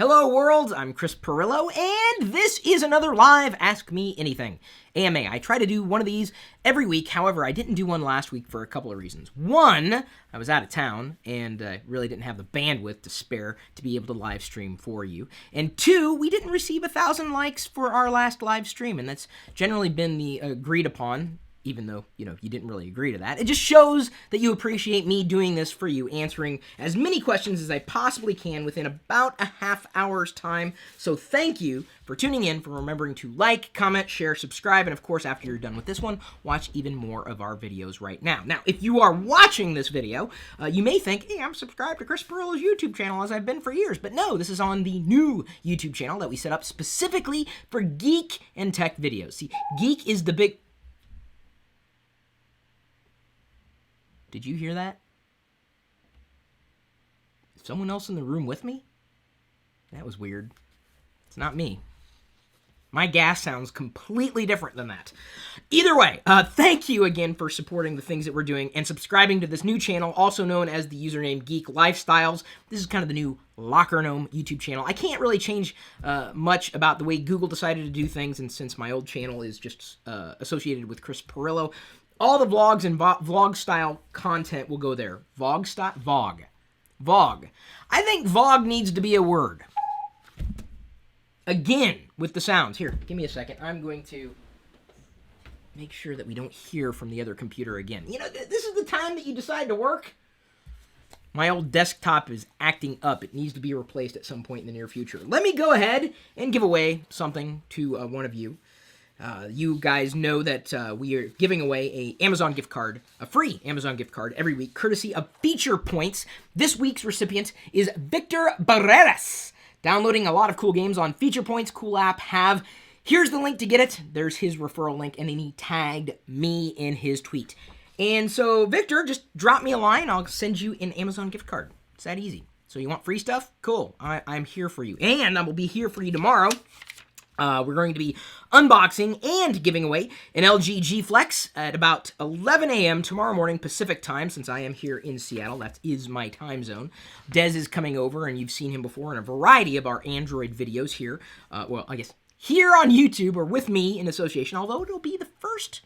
Hello world, I'm Chris Pirillo, and this is another live Ask Me Anything AMA. I try to do one of these every week, however, I didn't do one last week for a couple of reasons. One, I was out of town, and really didn't have the bandwidth to spare to be able to live stream for you. And two, we didn't receive 1,000 likes for our last live stream, and that's generally been the agreed upon, even though, you didn't really agree to that. It just shows that you appreciate me doing this for you, answering as many questions as I possibly can within about a half hour's time. So thank you for tuning in, for remembering to like, comment, share, subscribe, and of course, after you're done with this one, watch even more of our videos right now. Now, if you are watching this video, you may think, hey, I'm subscribed to Chris Pirillo's YouTube channel as I've been for years. But no, this is on the new YouTube channel that we set up specifically for geek and tech videos. See, geek is the big... Did you hear that? Is someone else in the room with me? That was weird. It's not me. My gas sounds completely different than that. Either way, thank you again for supporting the things that we're doing and subscribing to this new channel, also known as the username Geek Lifestyles. This is kind of the new LockerGnome YouTube channel. I can't really change much about the way Google decided to do things, and since my old channel is just associated with Chris Pirillo, all the vlogs and vlog-style content will go there. Vlog-style? Vlog. Vlog. I think vlog needs to be a word. Again, with the sounds. Here, give me a second. I'm going to make sure that we don't hear from the other computer again. This is the time that you decide to work. My old desktop is acting up. It needs to be replaced at some point in the near future. Let me go ahead and give away something to one of you. You guys know that we are giving away a Amazon gift card, a free Amazon gift card every week, courtesy of Feature Points. This week's recipient is Victor Barreras, downloading a lot of cool games on Feature Points. Cool app. Here's the link to get it. There's his referral link, and then he tagged me in his tweet. And so, Victor, just drop me a line. I'll send you an Amazon gift card. It's that easy. So you want free stuff? Cool. I'm here for you. And I will be here for you tomorrow. We're going to be unboxing and giving away an LG G Flex at about 11 a.m. tomorrow morning Pacific time, since I am here in Seattle. That is my time zone. Dez is coming over, and you've seen him before in a variety of our Android videos here. Well, I guess here on YouTube or with me in association, although it'll be the first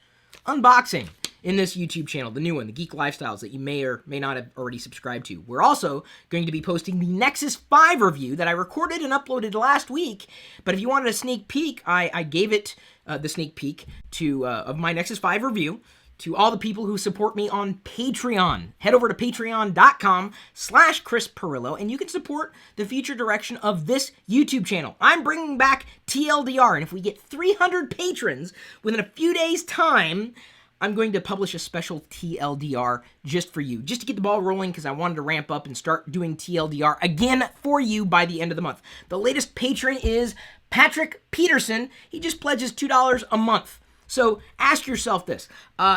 unboxing in this YouTube channel, the new one, the Geek Lifestyles, that you may or may not have already subscribed to. We're also going to be posting the Nexus 5 review that I recorded and uploaded last week, but if you wanted a sneak peek, I gave it the sneak peek of my Nexus 5 review to all the people who support me on Patreon. Head over to patreon.com/Chris Pirillo, and you can support the future direction of this YouTube channel. I'm bringing back TLDR, and if we get 300 patrons within a few days' time, I'm going to publish a special TLDR just for you, just to get the ball rolling, because I wanted to ramp up and start doing TLDR again for you by the end of the month. The latest patron is Patrick Peterson. He just pledges $2 a month. So ask yourself this,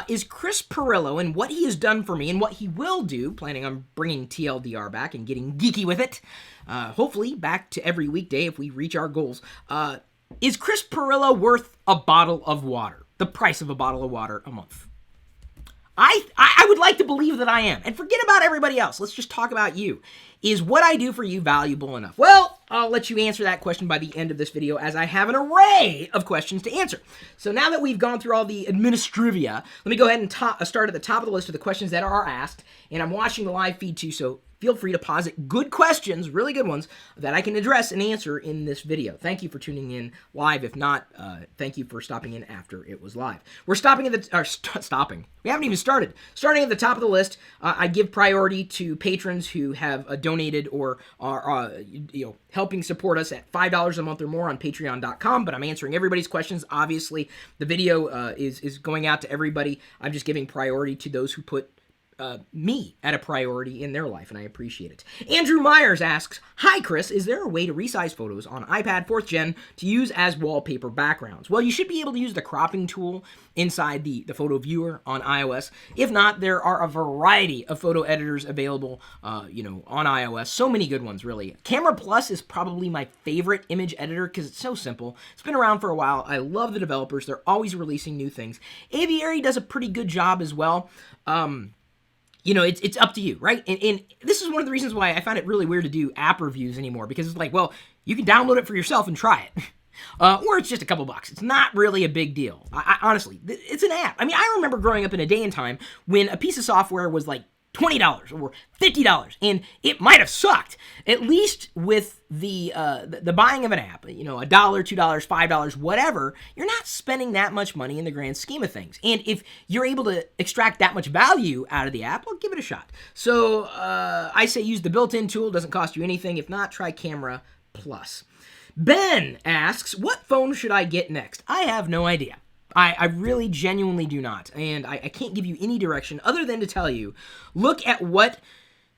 is Chris Pirillo and what he has done for me and what he will do, planning on bringing TLDR back and getting geeky with it, hopefully back to every weekday if we reach our goals, is Chris Pirillo worth a bottle of water? The price of a bottle of water a month? I would like to believe that I am. And forget about everybody else. Let's just talk about you. Is what I do for you valuable enough? Well, I'll let you answer that question by the end of this video, as I have an array of questions to answer. So now that we've gone through all the administrivia, let me go ahead and start at the top of the list of the questions that are asked. And I'm watching the live feed too, so feel free to posit good questions, really good ones, that I can address and answer in this video. Thank you for tuning in live. If not, thank you for stopping in after it was live. We're stopping at the... stopping. We haven't even started. Starting at the top of the list, I give priority to patrons who have donated or are helping support us at $5 a month or more on patreon.com, but I'm answering everybody's questions. Obviously, the video is going out to everybody. I'm just giving priority to those who put me at a priority in their life, and I appreciate it. Andrew Meyers asks, hi Chris, is there a way to resize photos on iPad 4th Gen to use as wallpaper backgrounds? Well, you should be able to use the cropping tool inside the photo viewer on iOS. If not, there are a variety of photo editors available, on iOS. So many good ones, really. Camera Plus is probably my favorite image editor because it's so simple. It's been around for a while. I love the developers. They're always releasing new things. Aviary does a pretty good job as well. It's up to you, right? And this is one of the reasons why I find it really weird to do app reviews anymore, because it's like, well, You can download it for yourself and try it. Or it's just a couple bucks. It's not really a big deal. Honestly, it's an app. I mean, I remember growing up in a day and time when a piece of software was like $20 or $50, and it might have sucked. At least with the buying of an app, $1, $2, $5, whatever, you're not spending that much money in the grand scheme of things. And if you're able to extract that much value out of the app, well, give it a shot. So I say use the built-in tool. Doesn't cost you anything. If not, try Camera Plus. Ben asks, what phone should I get next? I have no idea. I really genuinely do not. And I can't give you any direction other than to tell you, look at what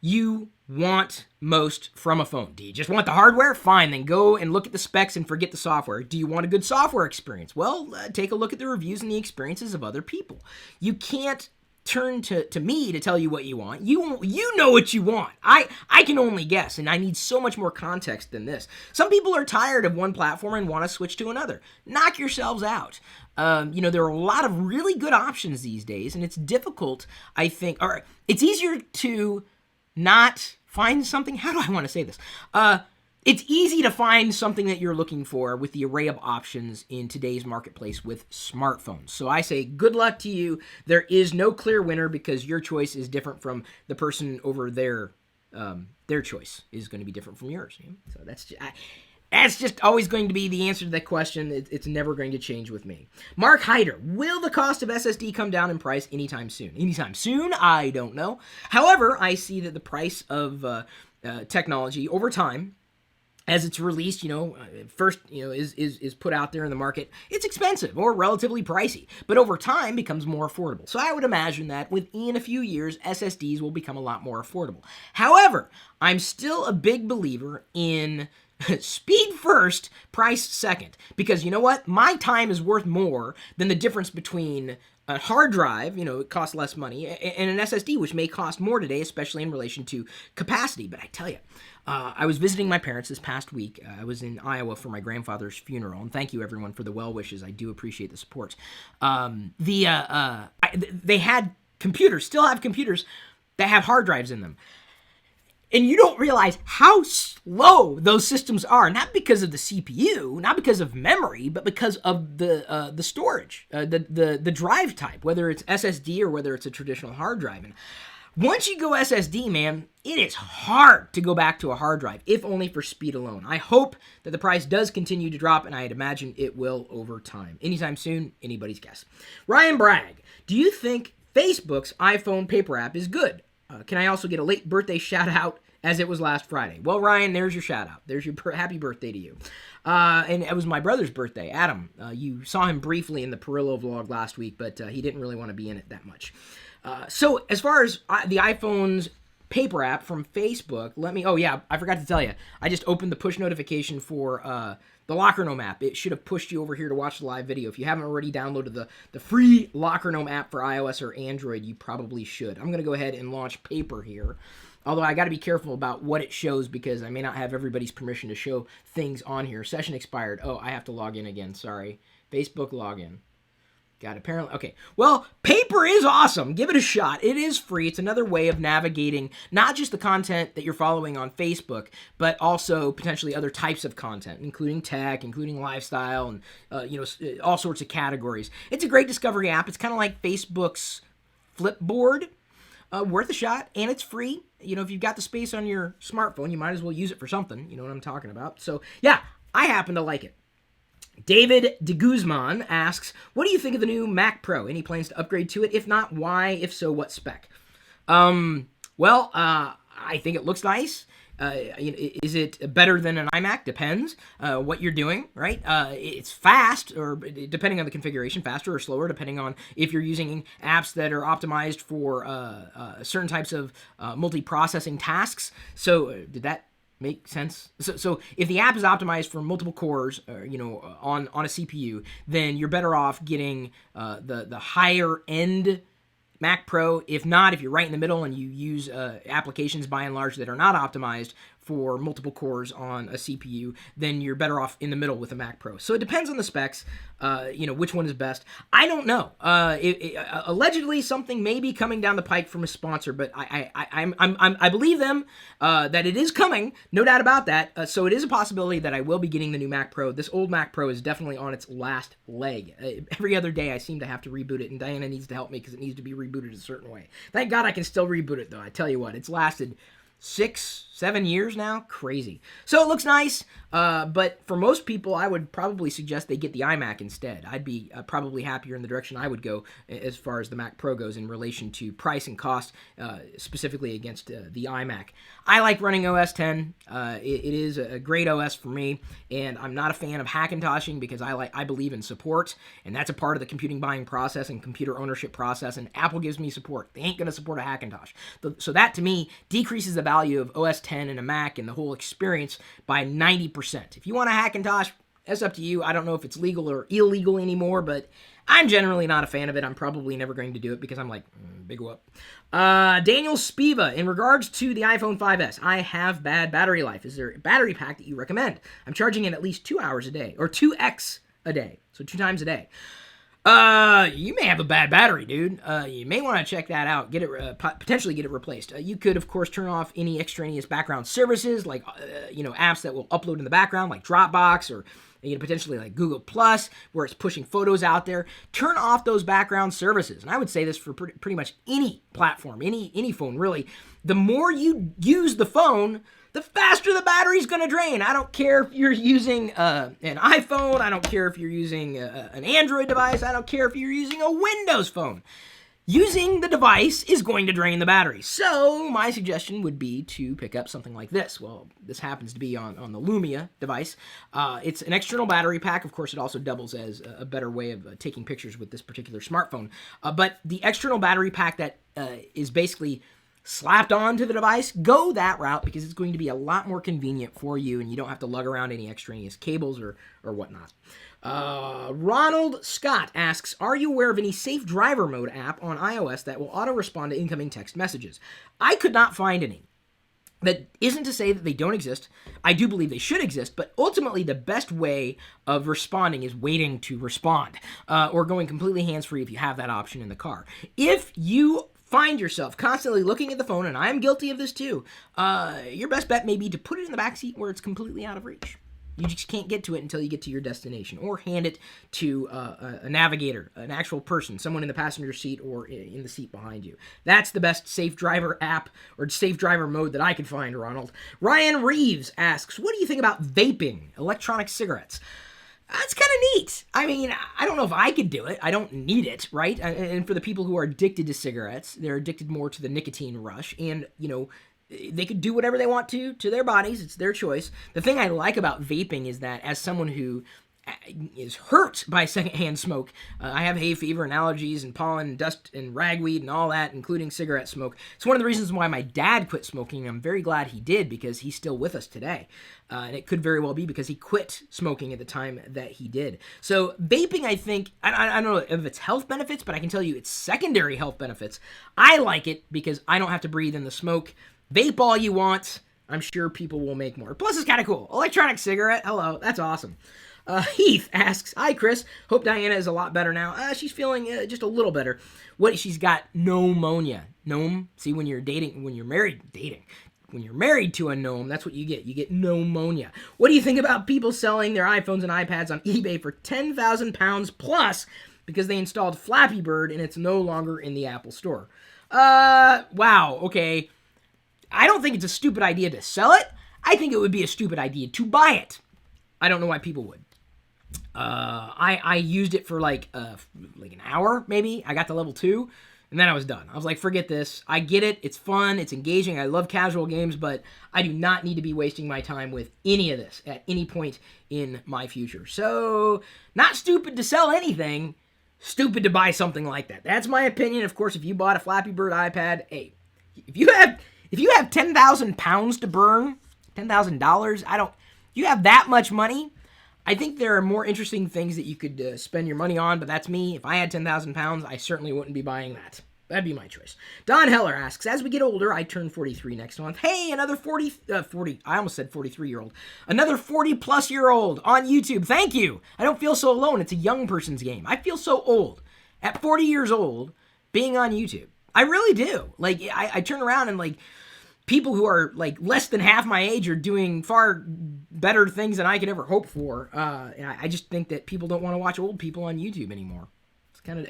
you want most from a phone. Do you just want the hardware? Fine, then go and look at the specs and forget the software. Do you want a good software experience? Well, take a look at the reviews and the experiences of other people. You can't turn to me to tell you what you want. You know what you want. I can only guess, and I need so much more context than this. Some people are tired of one platform and want to switch to another. Knock yourselves out. There are a lot of really good options these days, and it's difficult, I think, or it's easier to not find something. How do I want to say this? It's easy to find something that you're looking for with the array of options in today's marketplace with smartphones. So I say good luck to you. There is no clear winner because your choice is different from the person over there. Their choice is going to be different from yours. So that's just always going to be the answer to that question. It's never going to change with me. Mark Hyder, will the cost of SSD come down in price anytime soon? Anytime soon? I don't know. However, I see that the price of technology over time, as it's released, first, is put out there in the market, it's expensive or relatively pricey, but over time becomes more affordable. So I would imagine that within a few years, SSDs will become a lot more affordable. However, I'm still a big believer in speed first, price second, because you know what? My time is worth more than the difference between a hard drive, it costs less money, and an SSD, which may cost more today, especially in relation to capacity. But I tell you, I was visiting my parents this past week. I was in Iowa for my grandfather's funeral, and thank you everyone for the well wishes. I do appreciate the support. They had computers, still have computers that have hard drives in them. And you don't realize how slow those systems are, not because of the CPU, not because of memory, but because of the storage, the drive type, whether it's SSD or whether it's a traditional hard drive. And once you go SSD, man, it is hard to go back to a hard drive, if only for speed alone. I hope that the price does continue to drop, and I'd imagine it will over time. Anytime soon, anybody's guess. Ryan Bragg, do you think Facebook's iPhone paper app is good? Can I also get a late birthday shout out as it was last Friday? Well, Ryan, there's your shout out. There's your happy birthday to you. And it was my brother's birthday, Adam. You saw him briefly in the Pirillo vlog last week, but he didn't really want to be in it that much. So as far as the iPhone's paper app from Facebook, I forgot to tell you. I just opened the push notification for the LockerGnome app. It should have pushed you over here to watch the live video. If you haven't already downloaded the free LockerGnome app for iOS or Android, you probably should. I'm going to go ahead and launch Paper here. Although I got to be careful about what it shows because I may not have everybody's permission to show things on here. Session expired. Oh, I have to log in again. Sorry. Facebook login. Got it. Apparently. Okay. Well, Paper is awesome. Give it a shot. It is free. It's another way of navigating not just the content that you're following on Facebook, but also potentially other types of content, including tech, including lifestyle, and all sorts of categories. It's a great discovery app. It's kind of like Facebook's Flipboard. Worth a shot, and it's free. If you've got the space on your smartphone, you might as well use it for something. You know what I'm talking about. So, yeah, I happen to like it. David Deguzman asks, what do you think of the new Mac Pro? Any plans to upgrade to it? If not, why? If so, what spec? I think it looks nice. Is it better than an iMac? Depends what you're doing, right? It's fast, or depending on the configuration, faster or slower, depending on if you're using apps that are optimized for certain types of multi-processing tasks. So did that make sense? So if the app is optimized for multiple cores, on a CPU, then you're better off getting the higher end Mac Pro. If not, if you're right in the middle and you use applications by and large that are not optimized for multiple cores on a CPU, then you're better off in the middle with a Mac Pro. So it depends on the specs, which one is best. I don't know. Allegedly, something may be coming down the pike from a sponsor, but I believe them that it is coming, no doubt about that. So it is a possibility that I will be getting the new Mac Pro. This old Mac Pro is definitely on its last leg. Every other day, I seem to have to reboot it, and Diana needs to help me because it needs to be rebooted a certain way. Thank God I can still reboot it, though. I tell you what, it's lasted 6-7 years now. Crazy. So it looks nice, but for most people, I would probably suggest they get the iMac instead. I'd be probably happier in the direction I would go as far as the Mac Pro goes in relation to price and cost, specifically against the iMac. I like running OS 10. It is a great OS for me, and I'm not a fan of Hackintoshing because I believe in support, and that's a part of the computing buying process and computer ownership process, and Apple gives me support. They ain't going to support a Hackintosh. So that, to me, decreases the value of OS 10 and a Mac and the whole experience by 90%. If you want a Hackintosh, that's up to you. I don't know if it's legal or illegal anymore, but I'm generally not a fan of it. I'm probably never going to do it because I'm like, big whoop. Daniel Spiva, in regards to the iPhone 5S, I have bad battery life. Is there a battery pack that you recommend? I'm charging it at least 2 hours a day, or 2x a day, so 2 times a day. You may have a bad battery, dude. You may want to check that out. Get it, potentially get it replaced. You could, of course, turn off any extraneous background services, like, apps that will upload in the background, like Dropbox, or, potentially like Google Plus, where it's pushing photos out there. Turn off those background services. And I would say this for pretty much any platform, any phone, really. The more you use the phone, the faster the battery's going to drain. I don't care if you're using an iPhone. I don't care if you're using an Android device. I don't care if you're using a Windows phone. Using the device is going to drain the battery. So my suggestion would be to pick up something like this. Well, this happens to be on the Lumia device. It's an external battery pack. Of course, it also doubles as a better way of taking pictures with this particular smartphone. But the external battery pack that is basically slapped onto the device, go that route because it's going to be a lot more convenient for you and you don't have to lug around any extraneous cables or whatnot. Ronald Scott asks, are you aware of any safe driver mode app on iOS that will auto-respond to incoming text messages? I could not find any. That isn't to say that they don't exist. I do believe they should exist, but ultimately the best way of responding is waiting to respond, or going completely hands-free if you have that option in the car. If you find yourself constantly looking at the phone, and I am guilty of this too, your best bet may be to put it in the backseat where it's completely out of reach. You just can't get to it until you get to your destination, or hand it to a navigator, an actual person, someone in the passenger seat or in the seat behind you. That's the best safe driver app or safe driver mode that I could find, Ronald. Ryan Reeves asks, what do you think about vaping, electronic cigarettes? That's kind of neat. I mean, I don't know if I could do it. I don't need it, right? And for the people who are addicted to cigarettes, they're addicted more to the nicotine rush, and, they could do whatever they want to their bodies. It's their choice. The thing I like about vaping is that as someone who is hurt by secondhand smoke, I have hay fever and allergies and pollen and dust and ragweed and all that, including cigarette smoke. It's one of the reasons why my dad quit smoking. I'm very glad he did because he's still with us today. And it could very well be because he quit smoking at the time that he did. So vaping, I think, I don't know if it's health benefits, but I can tell you it's secondary health benefits. I like it because I don't have to breathe in the smoke. Vape all you want. I'm sure people will make more. Plus, it's kind of cool. Electronic cigarette. Hello. That's awesome. Heath asks, hi, Chris. Hope Diana is a lot better now. She's feeling just a little better. She's got pneumonia. Gnome? See, when you're married to a gnome, that's what you get. You get pneumonia. What do you think about people selling their iPhones and iPads on eBay for 10,000 pounds plus because they installed Flappy Bird and it's no longer in the Apple Store? Wow. Okay. I don't think it's a stupid idea to sell it. I think it would be a stupid idea to buy it. I don't know why people would. I used it for like an hour, maybe. I got to level 2, and then I was done. I was like, forget this. I get it. It's fun. It's engaging. I love casual games, but I do not need to be wasting my time with any of this at any point in my future. So, not stupid to sell anything. Stupid to buy something like that. That's my opinion. Of course, if you bought a Flappy Bird iPad, hey, if you have 10,000 pounds to burn, $10,000, you have that much money, I think there are more interesting things that you could spend your money on, but that's me. If I had 10,000 pounds, I certainly wouldn't be buying that. That'd be my choice. Don Heller asks, as we get older, I turn 43 next month. Hey, another 40, I almost said 43-year-old. Another 40-plus-year-old on YouTube. Thank you. I don't feel so alone. It's a young person's game. I feel so old. At 40 years old, being on YouTube. I really do. Like, I turn around and, like, people who are, like, less than half my age are doing far better things than I could ever hope for. And I just think that people don't want to watch old people on YouTube anymore.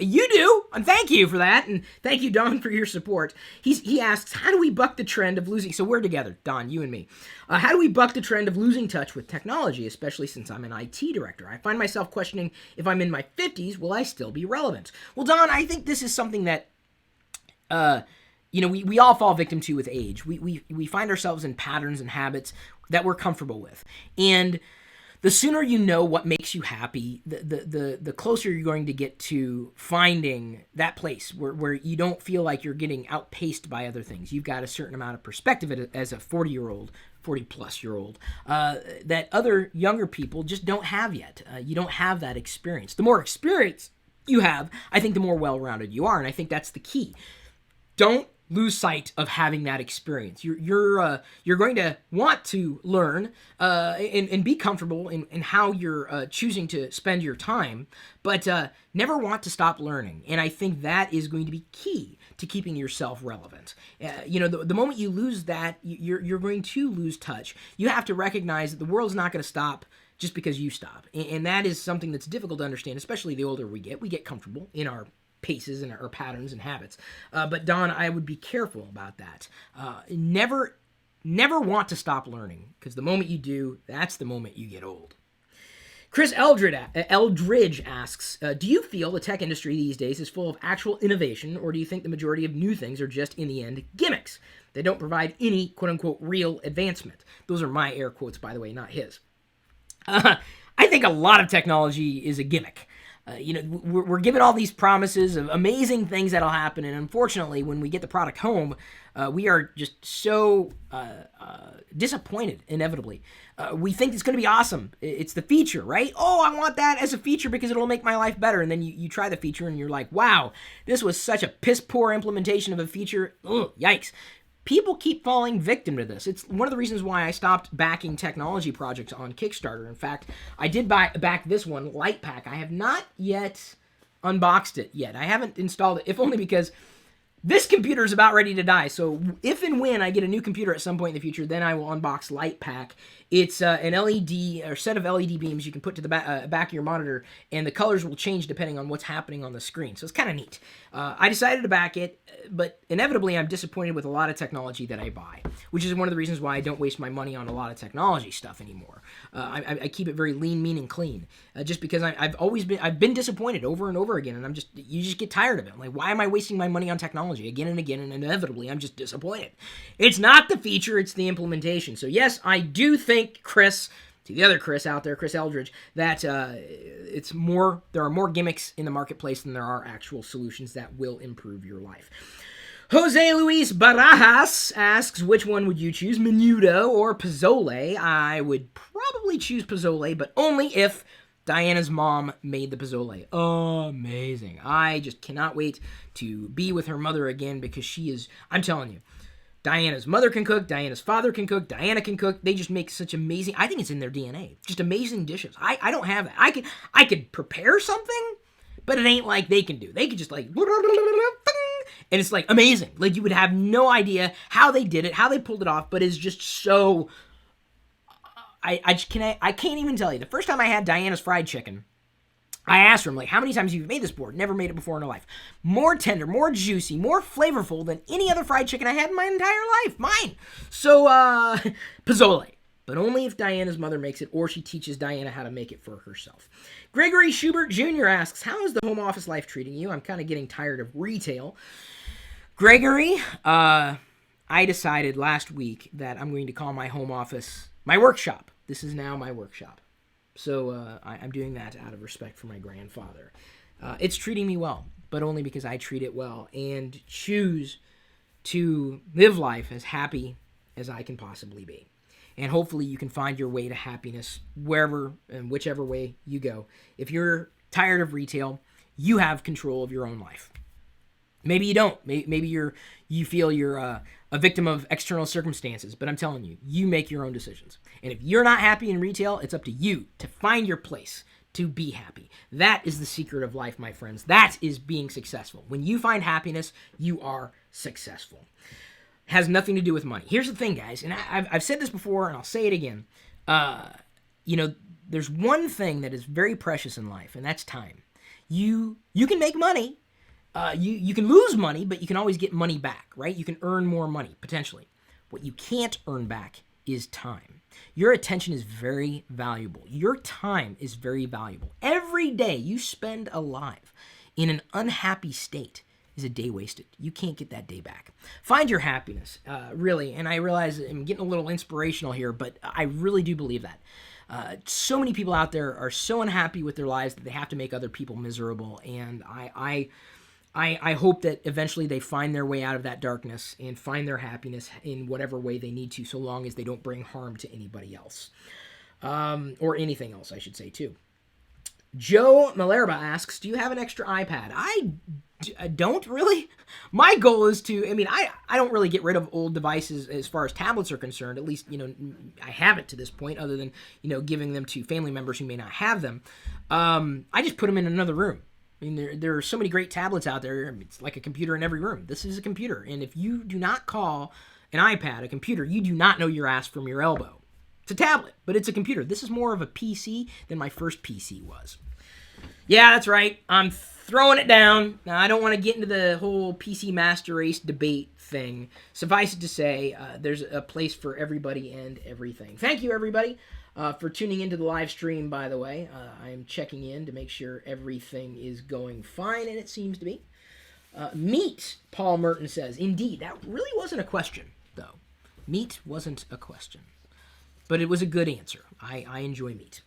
You do, and thank you for that, and thank you, Don, for your support. He asks, how do we buck the trend of losing, so we're together, Don, you and me. How do we buck the trend of losing touch with technology, especially since I'm an IT director? I find myself questioning if I'm in my 50s, will I still be relevant? Well, Don, I think this is something that, we all fall victim to with age. We find ourselves in patterns and habits that we're comfortable with, and the sooner you know what makes you happy, the closer you're going to get to finding that place where you don't feel like you're getting outpaced by other things. You've got a certain amount of perspective as a 40-year-old, 40-plus-year-old, that other younger people just don't have yet. You don't have that experience. The more experience you have, I think the more well-rounded you are, and I think that's the key. Don't lose sight of having that experience. You're going to want to learn and be comfortable in how you're choosing to spend your time, but never want to stop learning. And I think that is going to be key to keeping yourself relevant. The moment you lose that, you're going to lose touch. You have to recognize that the world's not going to stop just because you stop. And that is something that's difficult to understand, especially the older we get. We get comfortable in our paces and our patterns and habits. But Don, I would be careful about that. Never want to stop learning, because the moment you do, that's the moment you get old. Chris Eldridge asks, do you feel the tech industry these days is full of actual innovation, or do you think the majority of new things are just, in the end, gimmicks? They don't provide any, quote-unquote, real advancement. Those are my air quotes, by the way, not his. I think a lot of technology is a gimmick. We're given all these promises of amazing things that'll happen, and unfortunately, when we get the product home, we are just so disappointed, inevitably. We think it's going to be awesome. It's the feature, right? Oh, I want that as a feature because it'll make my life better, and then you try the feature, and you're like, wow, this was such a piss-poor implementation of a feature. Ugh, yikes. People keep falling victim to this. It's one of the reasons why I stopped backing technology projects on Kickstarter. In fact, I did back this one, Lightpack. I have not yet unboxed it yet. I haven't installed it, if only because this computer is about ready to die. So if and when I get a new computer at some point in the future, then I will unbox Lightpack. It's an LED or set of LED beams you can put to the back of your monitor, and the colors will change depending on what's happening on the screen. So it's kind of neat. I decided to back it, but inevitably I'm disappointed with a lot of technology that I buy, which is one of the reasons why I don't waste my money on a lot of technology stuff anymore. I keep it very lean, mean, and clean, just because I've been disappointed over and over again, and you just get tired of it. I'm like, why am I wasting my money on technology again and again? And inevitably I'm just disappointed. It's not the feature, it's the implementation. So yes, I do think, Chris, to the other Chris out there, Chris Eldridge, that there are more gimmicks in the marketplace than there are actual solutions that will improve your life. Jose Luis Barajas asks, which one would you choose, Menudo or Pozole? I would probably choose Pozole, but only if Diana's mom made the pozole. Amazing. I just cannot wait to be with her mother again, because she is, I'm telling you, Diana's mother can cook, Diana's father can cook, Diana can cook. They just make such amazing, I think it's in their DNA, just amazing dishes. I don't have that. I could prepare something, but it ain't like they can do. They could just like, and it's like amazing. Like you would have no idea how they did it, how they pulled it off, but it's just so, I can't even tell you. The first time I had Diana's fried chicken, I asked her, I'm like, how many times have you made this before? Never made it before in her life. More tender, more juicy, more flavorful than any other fried chicken I had in my entire life. Mine. So, pozole. But only if Diana's mother makes it, or she teaches Diana how to make it for herself. Gregory Schubert Jr. asks, how is the home office life treating you? I'm kind of getting tired of retail. Gregory, I decided last week that I'm going to call my home office my workshop. This is now my workshop. So I'm doing that out of respect for my grandfather. It's treating me well, but only because I treat it well and choose to live life as happy as I can possibly be. And hopefully you can find your way to happiness wherever and whichever way you go. If you're tired of retail, you have control of your own life. Maybe you don't. Maybe you feel you're a victim of external circumstances, but I'm telling you, you make your own decisions. And if you're not happy in retail, it's up to you to find your place to be happy. That is the secret of life, my friends. That is being successful. When you find happiness, you are successful. Has nothing to do with money. Here's the thing, guys, and I've said this before, and I'll say it again. There's one thing that is very precious in life, and that's time. You can make money. You can lose money, but you can always get money back, right? You can earn more money, potentially. What you can't earn back is time. Your attention is very valuable. Your time is very valuable. Every day you spend alive in an unhappy state is a day wasted. You can't get that day back. Find your happiness, really. And I realize I'm getting a little inspirational here, but I really do believe that. So many people out there are so unhappy with their lives that they have to make other people miserable. And I hope that eventually they find their way out of that darkness and find their happiness in whatever way they need to, so long as they don't bring harm to anybody else. Or anything else, I should say, too. Joe Malerba asks, do you have an extra iPad? I don't really. My goal is to, I don't really get rid of old devices as far as tablets are concerned. At least, I haven't to this point, other than, giving them to family members who may not have them. I just put them in another room. There are so many great tablets out there. It's like a computer in every room. This is a computer. And if you do not call an iPad a computer, you do not know your ass from your elbow. It's a tablet, but it's a computer. This is more of a PC than my first PC was. Yeah, that's right. I'm throwing it down. Now, I don't want to get into the whole PC master race debate thing. Suffice it to say, there's a place for everybody and everything. Thank you, everybody. For tuning into the live stream, by the way. I'm checking in to make sure everything is going fine, and it seems to be. Meat, Paul Merton says. Indeed, that really wasn't a question, though. Meat wasn't a question. But it was a good answer. I enjoy meat.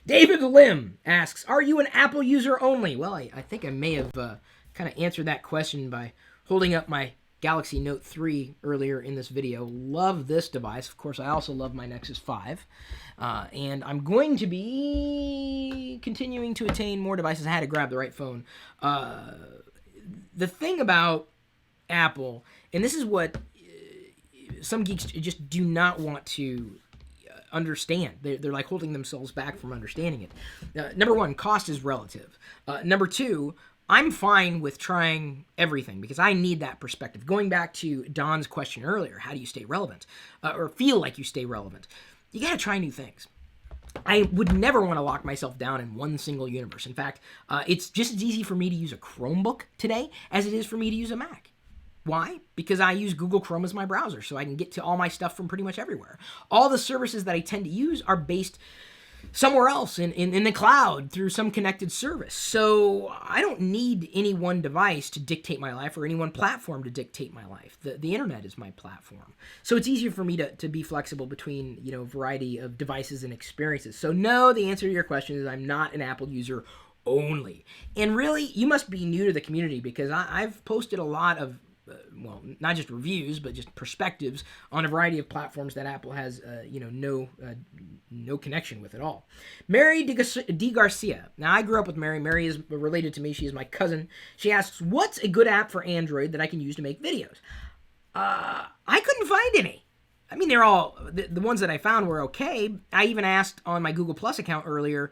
David Lim asks, are you an Apple user only? Well, I think I may have kind of answered that question by holding up my Galaxy Note 3 earlier in this video. Love this device. Of course, I also love my Nexus 5. And I'm going to be continuing to attain more devices. I had to grab the right phone. The thing about Apple, and this is what some geeks just do not want to understand. They're like holding themselves back from understanding it. Number one, cost is relative. Number two, I'm fine with trying everything because I need that perspective. Going back to Don's question earlier, how do you stay relevant or feel like you stay relevant? You got to try new things. I would never want to lock myself down in one single universe. In fact, it's just as easy for me to use a Chromebook today as it is for me to use a Mac. Why? Because I use Google Chrome as my browser, so I can get to all my stuff from pretty much everywhere. All the services that I tend to use are based somewhere else in the cloud through some connected service. So I don't need any one device to dictate my life or any one platform to dictate my life. The internet is my platform. So it's easier for me to be flexible between, a variety of devices and experiences. So no, the answer to your question is I'm not an Apple user only. And really, you must be new to the community because I've posted a lot of not just reviews, but just perspectives on a variety of platforms that Apple has, no connection with at all. Mary D. Garcia. Now, I grew up with Mary. Mary is related to me. She is my cousin. She asks, what's a good app for Android that I can use to make videos? I couldn't find any. They're all, the ones that I found were okay. I even asked on my Google Plus account earlier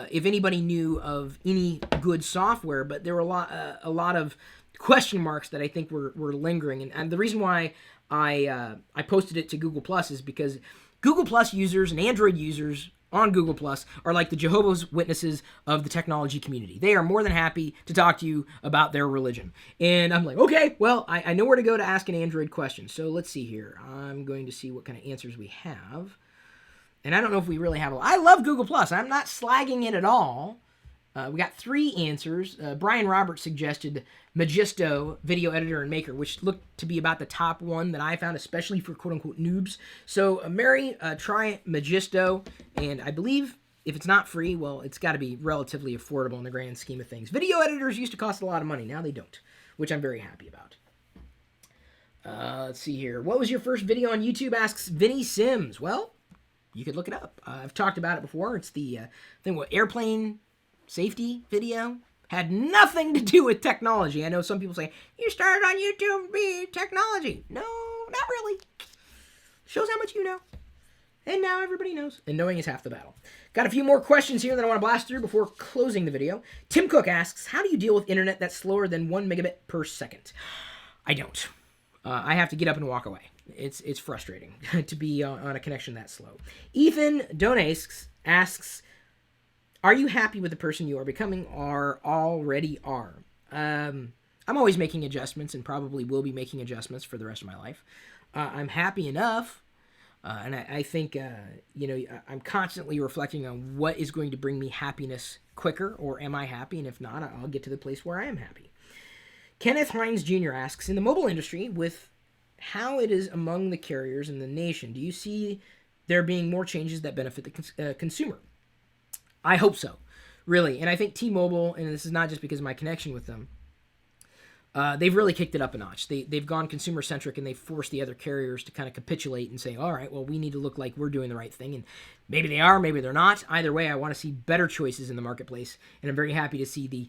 if anybody knew of any good software, but there were a lot of question marks that I think were lingering. And the reason why I posted it to Google Plus is because Google Plus users and Android users on Google Plus are like the Jehovah's Witnesses of the technology community. They are more than happy to talk to you about their religion. And I'm like, okay, well, I know where to go to ask an Android question. So let's see here. I'm going to see what kind of answers we have. And I don't know if we really have I love Google Plus. I'm not slagging it at all. We got 3 answers. Brian Roberts suggested Magisto Video Editor and Maker, which looked to be about the top one that I found, especially for quote-unquote noobs. So, Mary, try Magisto, and I believe if it's not free, well, it's got to be relatively affordable in the grand scheme of things. Video editors used to cost a lot of money. Now they don't, which I'm very happy about. Let's see here. What was your first video on YouTube, asks Vinny Sims. Well, you could look it up. I've talked about it before. It's the thing with airplane safety video, had nothing to do with technology. I know some people say, you started on YouTube be technology. No, not really. Shows how much you know. And now everybody knows. And knowing is half the battle. Got a few more questions here that I want to blast through before closing the video. Tim Cook asks, how do you deal with internet that's slower than 1 megabit per second? I don't. I have to get up and walk away. It's frustrating to be on a connection that slow. Ethan Donace asks, are you happy with the person you are becoming or already are? I'm always making adjustments and probably will be making adjustments for the rest of my life. I'm happy enough. And I think, I'm constantly reflecting on what is going to bring me happiness quicker, or am I happy? And if not, I'll get to the place where I am happy. Kenneth Hines Jr. asks, in the mobile industry, with how it is among the carriers in the nation, do you see there being more changes that benefit the consumer? I hope so, really. And I think T-Mobile, and this is not just because of my connection with them, they've really kicked it up a notch. They've gone consumer-centric, and they've forced the other carriers to kind of capitulate and say, all right, well, we need to look like we're doing the right thing. And maybe they are, maybe they're not. Either way, I want to see better choices in the marketplace, and I'm very happy to see the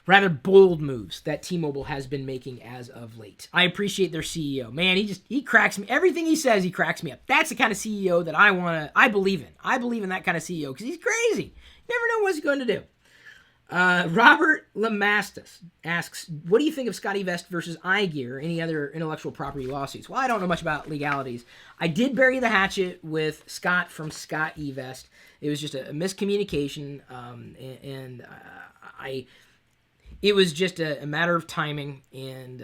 rather bold moves that T-Mobile has been making as of late. I appreciate their CEO. Man, he cracks me. Everything he says, he cracks me up. That's the kind of CEO that I believe in. I believe in that kind of CEO because he's crazy. You never know what he's going to do. Robert Lemastus asks, what do you think of Scotty Vest versus iGear, any other intellectual property lawsuits? Well, I don't know much about legalities. I did bury the hatchet with Scott from Scott eVest. It was just a miscommunication, it was just a matter of timing and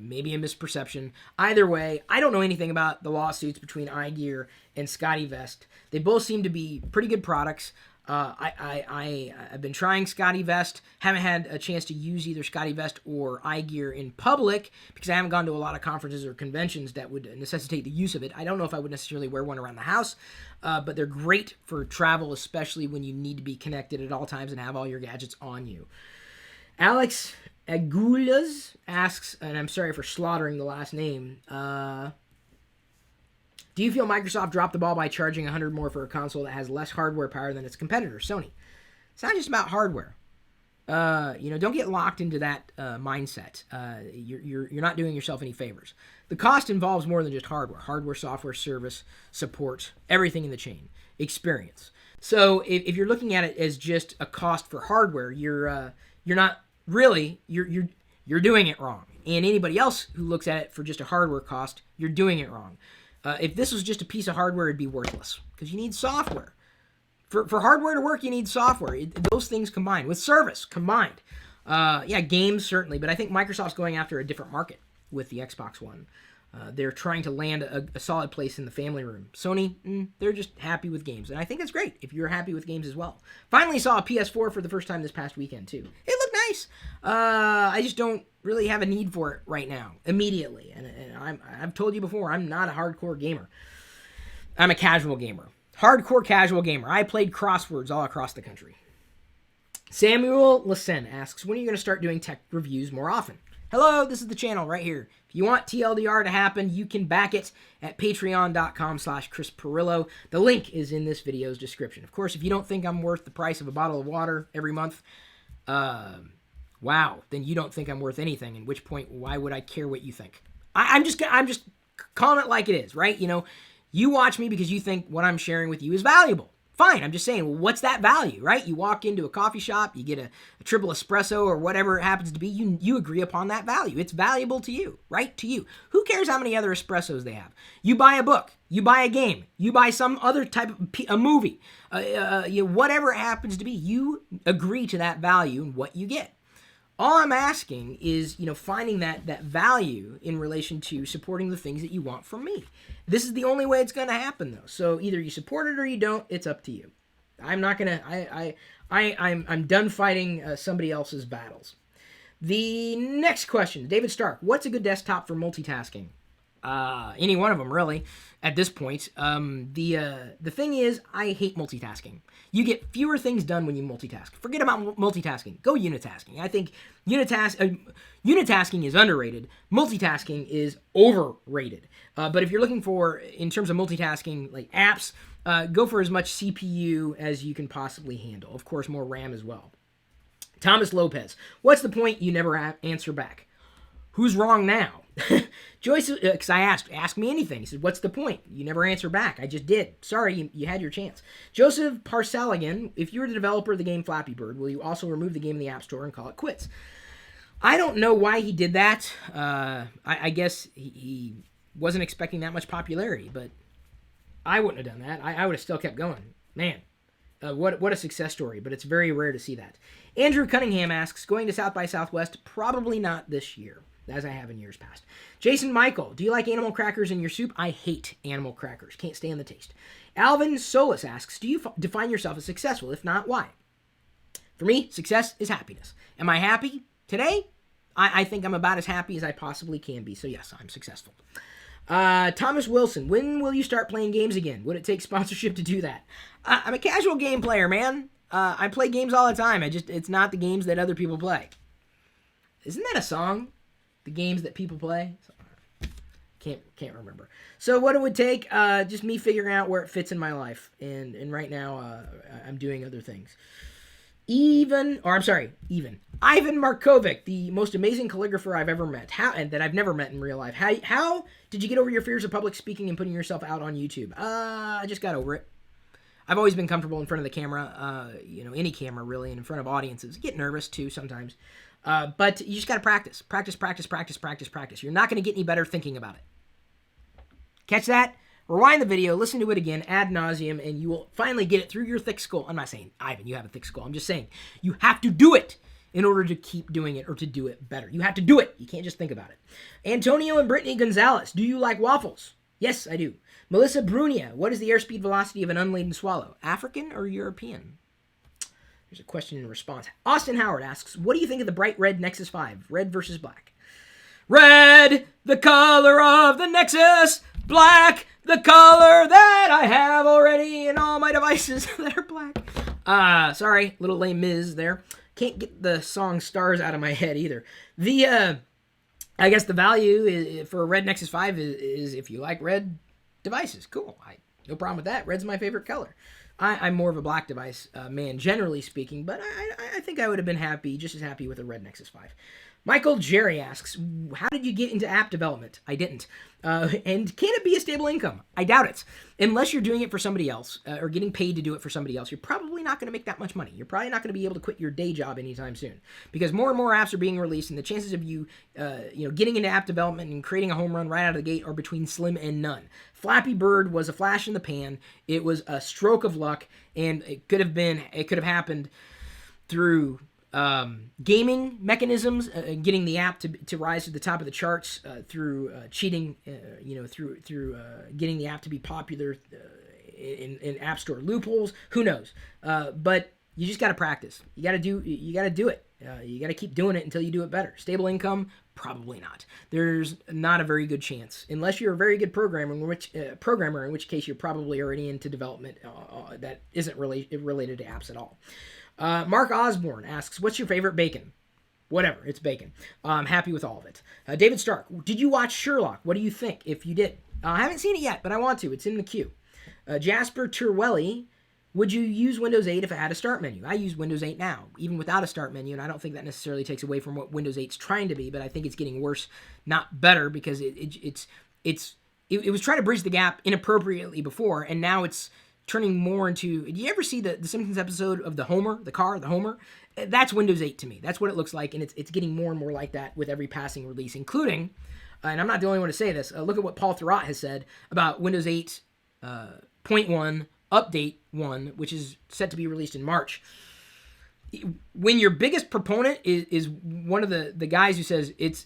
maybe a misperception. Either way, I don't know anything about the lawsuits between iGear and Scott eVest. They both seem to be pretty good products. I've been trying Scott eVest. Haven't had a chance to use either Scott eVest or iGear in public because I haven't gone to a lot of conferences or conventions that would necessitate the use of it. I don't know if I would necessarily wear one around the house, but they're great for travel, especially when you need to be connected at all times and have all your gadgets on you. Alex Aguilas asks, and I'm sorry for slaughtering the last name, do you feel Microsoft dropped the ball by charging $100 more for a console that has less hardware power than its competitor, Sony? It's not just about hardware. Don't get locked into that mindset. You're not doing yourself any favors. The cost involves more than just hardware. Hardware, software, service, support, everything in the chain, experience. So if you're looking at it as just a cost for hardware, you're not really, you're doing it wrong. And anybody else who looks at it for just a hardware cost, you're doing it wrong. If this was just a piece of hardware, it'd be worthless because you need software. For hardware to work, you need software. Those things combined with service combined. Games certainly, but I think Microsoft's going after a different market with the Xbox One. They're trying to land a solid place in the family room. Sony, they're just happy with games, and I think that's great if you're happy with games as well. Finally saw a PS4 for the first time this past weekend too. It looked nice. I just don't really have a need for it right now, immediately. And I've told you before, I'm not a hardcore gamer. I'm a casual gamer. Hardcore casual gamer. I played crosswords all across the country. Samuel Lassen asks, when are you going to start doing tech reviews more often? Hello, this is the channel right here. If you want TLDR to happen, you can back it at patreon.com/Chris Pirillo. The link is in this video's description. Of course, if you don't think I'm worth the price of a bottle of water every month, wow, then you don't think I'm worth anything, at which point, why would I care what you think? I'm just calling it like it is, right? You watch me because you think what I'm sharing with you is valuable. Fine, I'm just saying, well, what's that value, right? You walk into a coffee shop, you get a triple espresso or whatever it happens to be, you agree upon that value. It's valuable to you, right? To you. Who cares how many other espressos they have? You buy a book, you buy a game, you buy some other type of a movie, whatever it happens to be, you agree to that value and what you get. All I'm asking is, finding that value in relation to supporting the things that you want from me. This is the only way it's going to happen, though. So either you support it or you don't. It's up to you. I'm not going to. I'm done fighting somebody else's battles. The next question, David Stark. What's a good desktop for multitasking? Any one of them, really, at this point. The thing is, I hate multitasking. You get fewer things done when you multitask. Forget about multitasking. Go unitasking. I think unitasking is underrated. Multitasking is overrated. But if you're looking for, in terms of multitasking, like apps, go for as much CPU as you can possibly handle. Of course, more RAM as well. Thomas Lopez, what's the point? You never answer back. Who's wrong now? Joyce, because I asked, ask me anything. He said, what's the point? You never answer back. I just did. Sorry, you had your chance. Joseph Parsaligan, if you were the developer of the game Flappy Bird, will you also remove the game in the App Store and call it quits? I don't know why he did that. I guess he wasn't expecting that much popularity, but I wouldn't have done that. I would have still kept going. Man, what a success story, but it's very rare to see that. Andrew Cunningham asks, going to South by Southwest? Probably not this year, as I have in years past. Jason Michael, do you like animal crackers in your soup? I hate animal crackers. Can't stand the taste. Alvin Solis asks, do you define yourself as successful? If not, why? For me, success is happiness. Am I happy today? I think I'm about as happy as I possibly can be. So yes, I'm successful. Thomas Wilson, when will you start playing games again? Would it take sponsorship to do that? I'm a casual game player, man. I play games all the time. It's not the games that other people play. Isn't that a song? The games that people play? Can't remember. So what it would take, just me figuring out where it fits in my life. And right now, I'm doing other things. Ivan Markovic, the most amazing calligrapher I've ever met. And that I've never met in real life. How did you get over your fears of public speaking and putting yourself out on YouTube? I just got over it. I've always been comfortable in front of the camera, any camera really, and in front of audiences. Get nervous too sometimes. But you just got to practice. Practice. You're not going to get any better thinking about it. Catch that? Rewind the video, listen to it again ad nauseum, and you will finally get it through your thick skull. I'm not saying, Ivan, you have a thick skull. I'm just saying you have to do it in order to keep doing it or to do it better. You have to do it. You can't just think about it. Antonio and Brittany Gonzalez, do you like waffles? Yes, I do. Melissa Brunia, what is the airspeed velocity of an unladen swallow? African or European? There's a question and response. Austin Howard asks, what do you think of the bright red Nexus 5? Red versus black. Red, the color of the Nexus. Black, the color that I have already in all my devices that are black. Sorry, little lame Miz there. Can't get the song Stars out of my head either. I guess the value for a red Nexus 5 is if you like red devices. Cool. No problem with that. Red's my favorite color. I'm more of a black device man, generally speaking, but I think I would have been just as happy with a red Nexus 5. Michael Jerry asks, how did you get into app development? I didn't. And can it be a stable income? I doubt it. Unless you're doing it for somebody else or getting paid to do it for somebody else, you're probably not going to make that much money. You're probably not going to be able to quit your day job anytime soon because more and more apps are being released, and the chances of you, getting into app development and creating a home run right out of the gate are between slim and none. Flappy Bird was a flash in the pan. It was a stroke of luck, and it could have happened through gaming mechanisms, getting the app to rise to the top of the charts through cheating, through getting the app to be popular in App Store loopholes. Who knows? But you just got to practice. You got to do it. You got to keep doing it until you do it better. Stable income? Probably not. There's not a very good chance, unless you're a very good programmer, in which case you're probably already into development that isn't related to apps at all. Mark Osborne asks, what's your favorite bacon? Whatever, it's bacon. I'm happy with all of it. David Stark, did you watch Sherlock? What do you think, if you did? I haven't seen it yet, but I want to. It's in the queue. Jasper Turwelli, would you use Windows 8 if it had a start menu? I use Windows 8 now, even without a start menu, and I don't think that necessarily takes away from what Windows 8's trying to be, but I think it's getting worse, not better, because it was trying to bridge the gap inappropriately before, and now it's turning more into... Did you ever see the Simpsons episode of the Homer, the car, the Homer? That's Windows 8 to me. That's what it looks like, and it's getting more and more like that with every passing release, including, and I'm not the only one to say this, look at what Paul Thurrott has said about Windows 8 .1, Update 1, which is set to be released in March. When your biggest proponent is one of the guys who says it's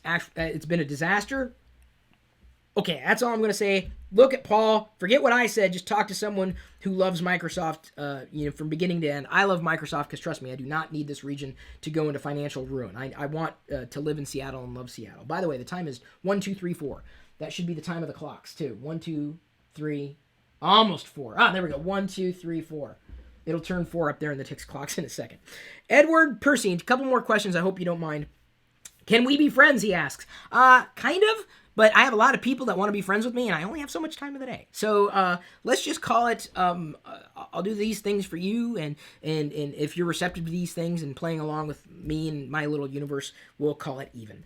been a disaster... Okay, that's all I'm going to say. Look at Paul. Forget what I said. Just talk to someone who loves Microsoft, from beginning to end. I love Microsoft because, trust me, I do not need this region to go into financial ruin. I want to live in Seattle and love Seattle. By the way, the time is 1, 2, 3, 4. That should be the time of the clocks, too. 1, 2, 3, almost 4. There we go. 1, 2, 3, 4. It'll turn 4 up there in the ticks clocks in a second. Edward Percy, a couple more questions. I hope you don't mind. Can we be friends, he asks. Kind of, But I have a lot of people that want to be friends with me, and I only have so much time in the day. So let's just call it, I'll do these things for you, and if you're receptive to these things and playing along with me and my little universe, we'll call it even.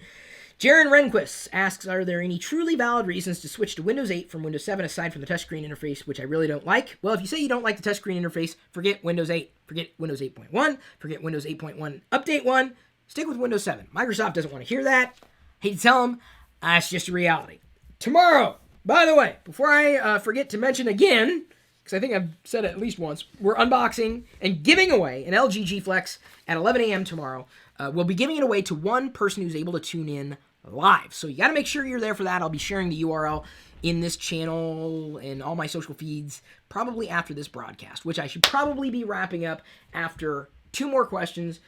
Jaron Renquist asks, are there any truly valid reasons to switch to Windows 8 from Windows 7 aside from the touchscreen interface, which I really don't like? Well, if you say you don't like the touchscreen interface, forget Windows 8. Forget Windows 8.1. Forget Windows 8.1 Update 1. Stick with Windows 7. Microsoft doesn't want to hear that. Hate to tell them. It's just a reality. Tomorrow, by the way, before I forget to mention again, because I think I've said it at least once, we're unboxing and giving away an LG G Flex at 11 a.m. tomorrow. We'll be giving it away to one person who's able to tune in live. So you got to make sure you're there for that. I'll be sharing the URL in this channel and all my social feeds probably after this broadcast, which I should probably be wrapping up after 2 more questions.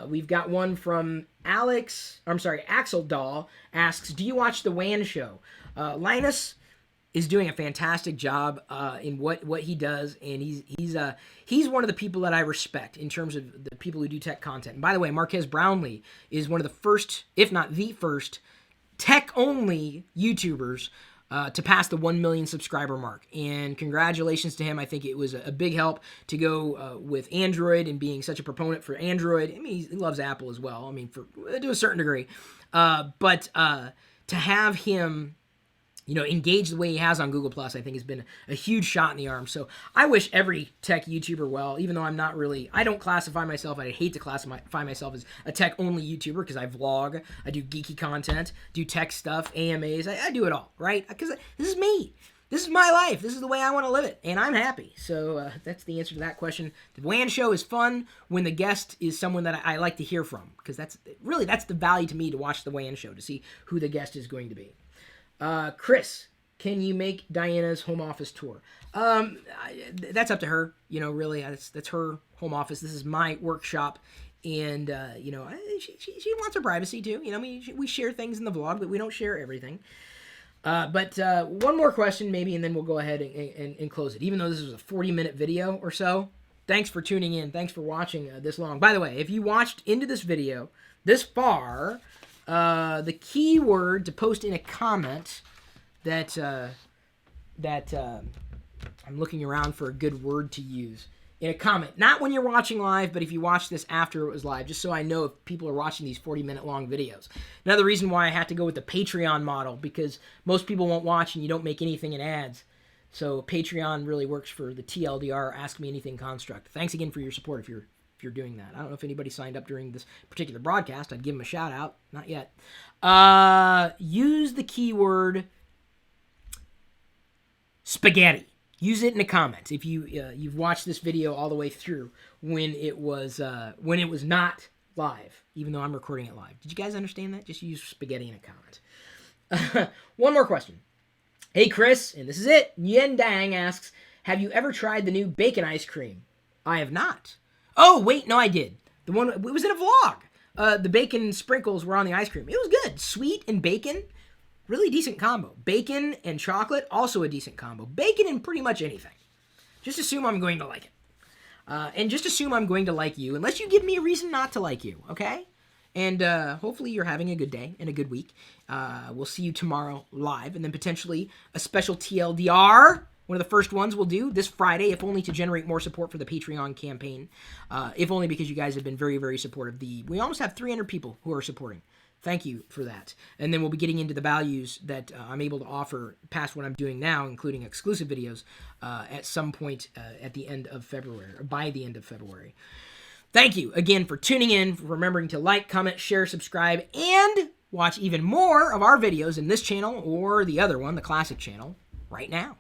We've got one from Axel Dahl asks, do you watch the WAN show? Linus is doing a fantastic job in what he does, and he's one of the people that I respect in terms of the people who do tech content. And by the way, Marquez Brownlee is one of the first, if not the first, tech-only YouTubers to pass the 1 million subscriber mark. And congratulations to him. I think it was a big help to go with Android and being such a proponent for Android. I mean, he loves Apple as well. I mean, to a certain degree. But to have him, engage the way he has on Google Plus, I think has been a huge shot in the arm. So I wish every tech YouTuber well, even though I don't classify myself, I hate to classify myself as a tech-only YouTuber because I vlog, I do geeky content, do tech stuff, AMAs, I do it all, right? Because this is me. This is my life. This is the way I want to live it, and I'm happy. So that's the answer to that question. The WAN show is fun when the guest is someone that I like to hear from, because that's the value to me to watch the WAN show, to see who the guest is going to be. Chris, can you make Diana's home office tour? That's up to her. Really, that's her home office. This is my workshop, and she wants her privacy too. We share things in the vlog, but we don't share everything. But one more question maybe, and then we'll go ahead and close it. Even though this was a 40-minute video or so, thanks for tuning in. Thanks for watching this long. By the way, if you watched into this video this far, the keyword to post in a comment that I'm looking around for a good word to use in a comment. Not when you're watching live, but if you watch this after it was live, just so I know if people are watching these 40-minute long videos. Another reason why I had to go with the Patreon model, because most people won't watch and you don't make anything in ads. So Patreon really works for the TLDR Ask Me Anything construct. Thanks again for your support if you're doing that. I don't know if anybody signed up during this particular broadcast. I'd give them a shout out. Not yet. Use the keyword spaghetti. Use it in the comments if you've watched this video all the way through when it was not live, even though I'm recording it live. Did you guys understand that? Just use spaghetti in a comment. One more question. Hey Chris, and this is it. Yen Dang asks, have you ever tried the new bacon ice cream? I have not. Oh wait, no, I did. The one, it was in a vlog. The bacon sprinkles were on the ice cream. It was good. Sweet and bacon. Really decent combo. Bacon and chocolate, also a decent combo. Bacon in pretty much anything. Just assume I'm going to like it. And just assume I'm going to like you, unless you give me a reason not to like you, okay? And hopefully you're having a good day and a good week. We'll see you tomorrow live, and then potentially a special TLDR. One of the first ones we'll do this Friday, if only to generate more support for the Patreon campaign. If only because you guys have been very, very supportive. We almost have 300 people who are supporting. Thank you for that. And then we'll be getting into the values that I'm able to offer past what I'm doing now, including exclusive videos at some point at the end of February, or by the end of February. Thank you again for tuning in, for remembering to like, comment, share, subscribe, and watch even more of our videos in this channel or the other one, the classic channel, right now.